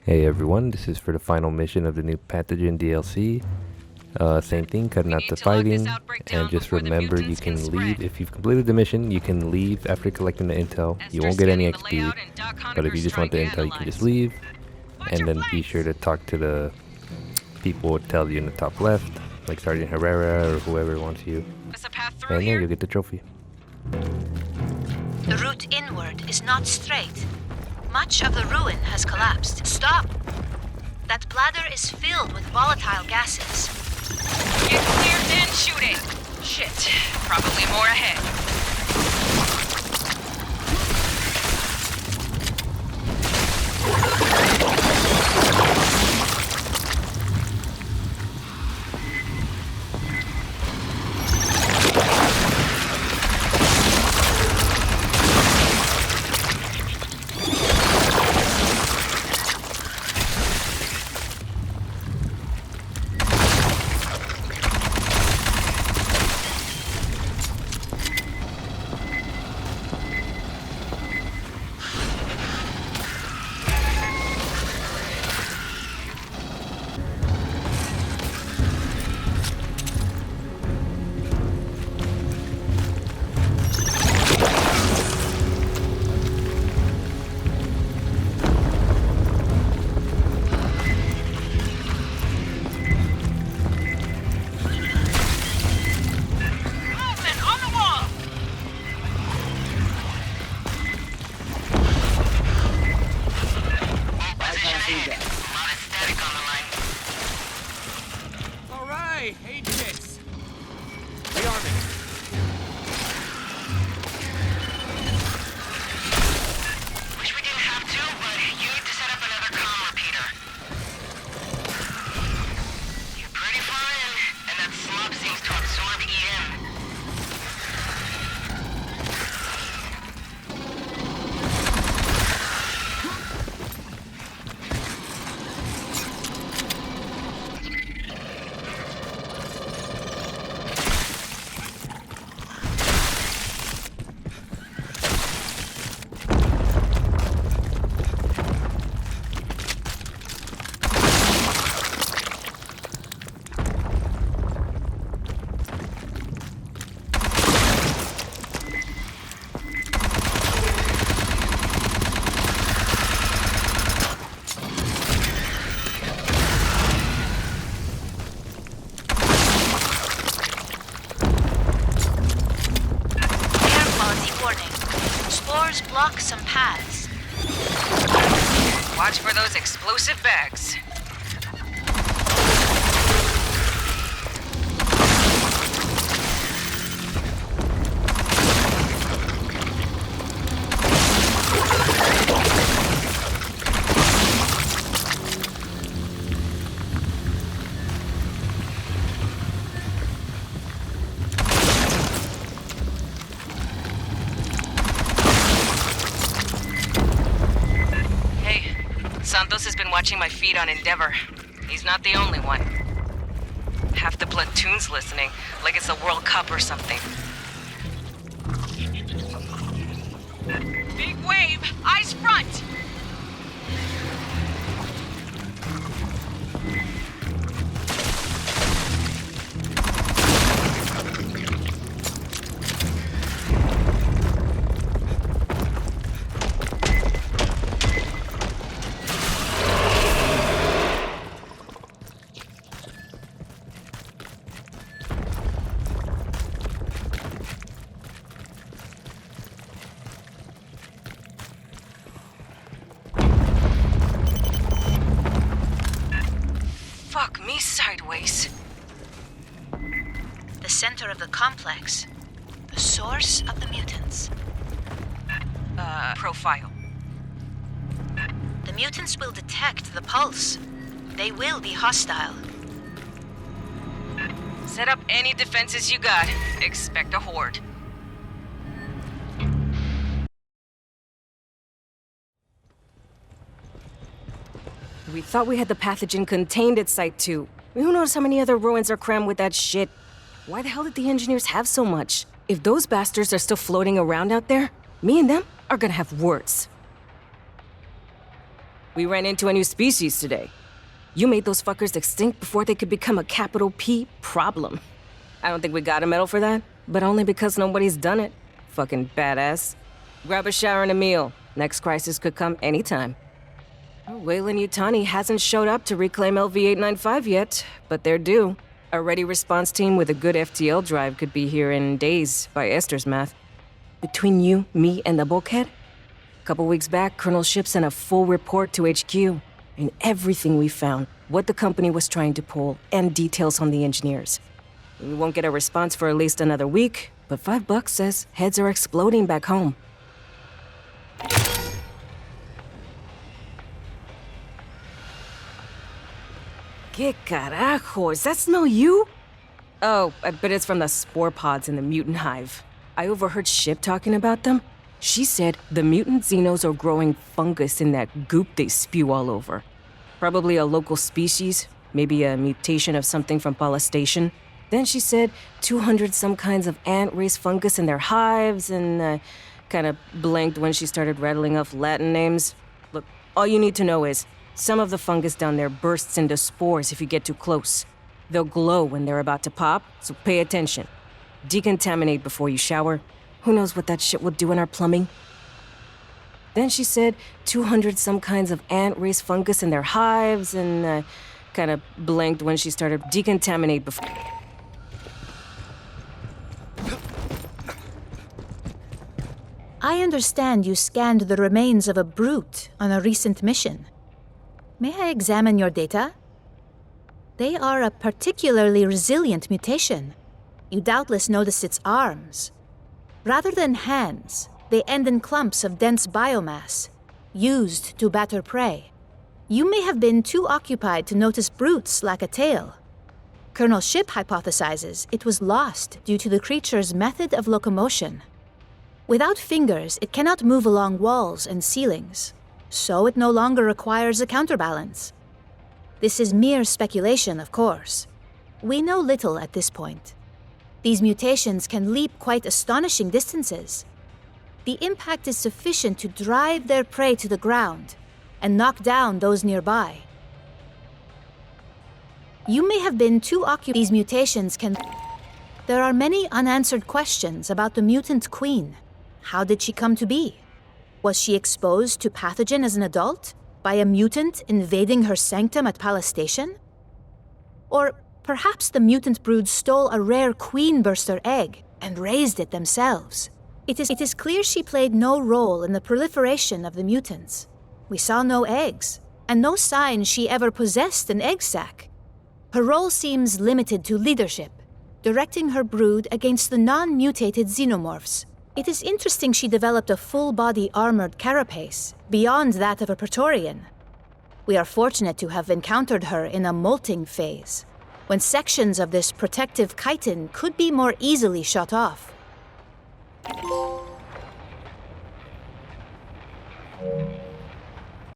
Hey everyone, this is for the final mission of the new Pathogen DLC. Same thing, cutting out the fighting, and just remember you can leave. If you've completed the mission, you can leave after collecting the intel. You won't get any XP, but if you just want the intel, you can just leave. And then be sure to talk to the people who tell you in the top left, like Sergeant Herrera or whoever wants you. And yeah, you'll get the trophy. The route inward is not straight. Much of the ruin has collapsed. Stop! That bladder is filled with volatile gases. Get clear, then shoot it! Shit, probably more ahead. Spores block some paths. Watch for those explosive bags. Santos has been watching my feed on Endeavor. He's not the only one. Half the platoon's listening, like it's the World Cup or something. Big wave! Eyes front! Fuck me sideways. The center of the complex. The source of the mutants. Profile. The mutants will detect the pulse. They will be hostile. Set up any defenses you got. Expect a horde. We thought we had the pathogen contained at Site 2. Who knows how many other ruins are crammed with that shit? Why the hell did the engineers have so much? If those bastards are still floating around out there, me and them are gonna have words. We ran into a new species today. You made those fuckers extinct before they could become a capital P problem. I don't think we got a medal for that, but only because nobody's done it. Fucking badass. Grab a shower and a meal. Next crisis could come anytime. Weyland Yutani hasn't showed up to reclaim LV-895 yet, but they're due. A ready response team with a good FTL drive could be here in days, by Esther's math. Between you, me, and the bulkhead? A couple weeks back, Colonel Ship sent a full report to HQ. And everything we found, what the company was trying to pull, and details on the engineers. We won't get a response for at least another week, but $5 says heads are exploding back home. Que carajos, that's no you? Oh, I bet it's from the spore pods in the mutant hive. I overheard Ship talking about them. She said the mutant xenos are growing fungus in that goop they spew all over. Probably a local species, maybe a mutation of something from Pala Station. Then she said 200 some kinds of ant race fungus in their hives, and kind of blanked when she started rattling off Latin names. Look, all you need to know is some of the fungus down there bursts into spores if you get too close. They'll glow when they're about to pop, so pay attention. Decontaminate before you shower. Who knows what that shit will do in our plumbing? Then she said 200 some kinds of ant race fungus in their hives, and kind of blanked when she started decontaminate before. I understand you scanned the remains of a brute on a recent mission. May I examine your data? They are a particularly resilient mutation. You doubtless noticed its arms. Rather than hands, they end in clumps of dense biomass, used to batter prey. You may have been too occupied to notice brutes lack a tail. Colonel Ship hypothesizes it was lost due to the creature's method of locomotion. Without fingers, it cannot move along walls and ceilings, so it no longer requires a counterbalance. This is mere speculation, of course. We know little at this point. These mutations can leap quite astonishing distances. The impact is sufficient to drive their prey to the ground and knock down those nearby. You may have been too occupied. These mutations can... There are many unanswered questions about the mutant queen. How did she come to be? Was she exposed to pathogen as an adult? By a mutant invading her sanctum at Pala Station? Or perhaps the mutant brood stole a rare queen burster egg and raised it themselves. It is clear she played no role in the proliferation of the mutants. We saw no eggs, and no sign she ever possessed an egg sac. Her role seems limited to leadership, directing her brood against the non-mutated xenomorphs. It is interesting she developed a full-body armored carapace, beyond that of a Praetorian. We are fortunate to have encountered her in a molting phase, when sections of this protective chitin could be more easily shot off.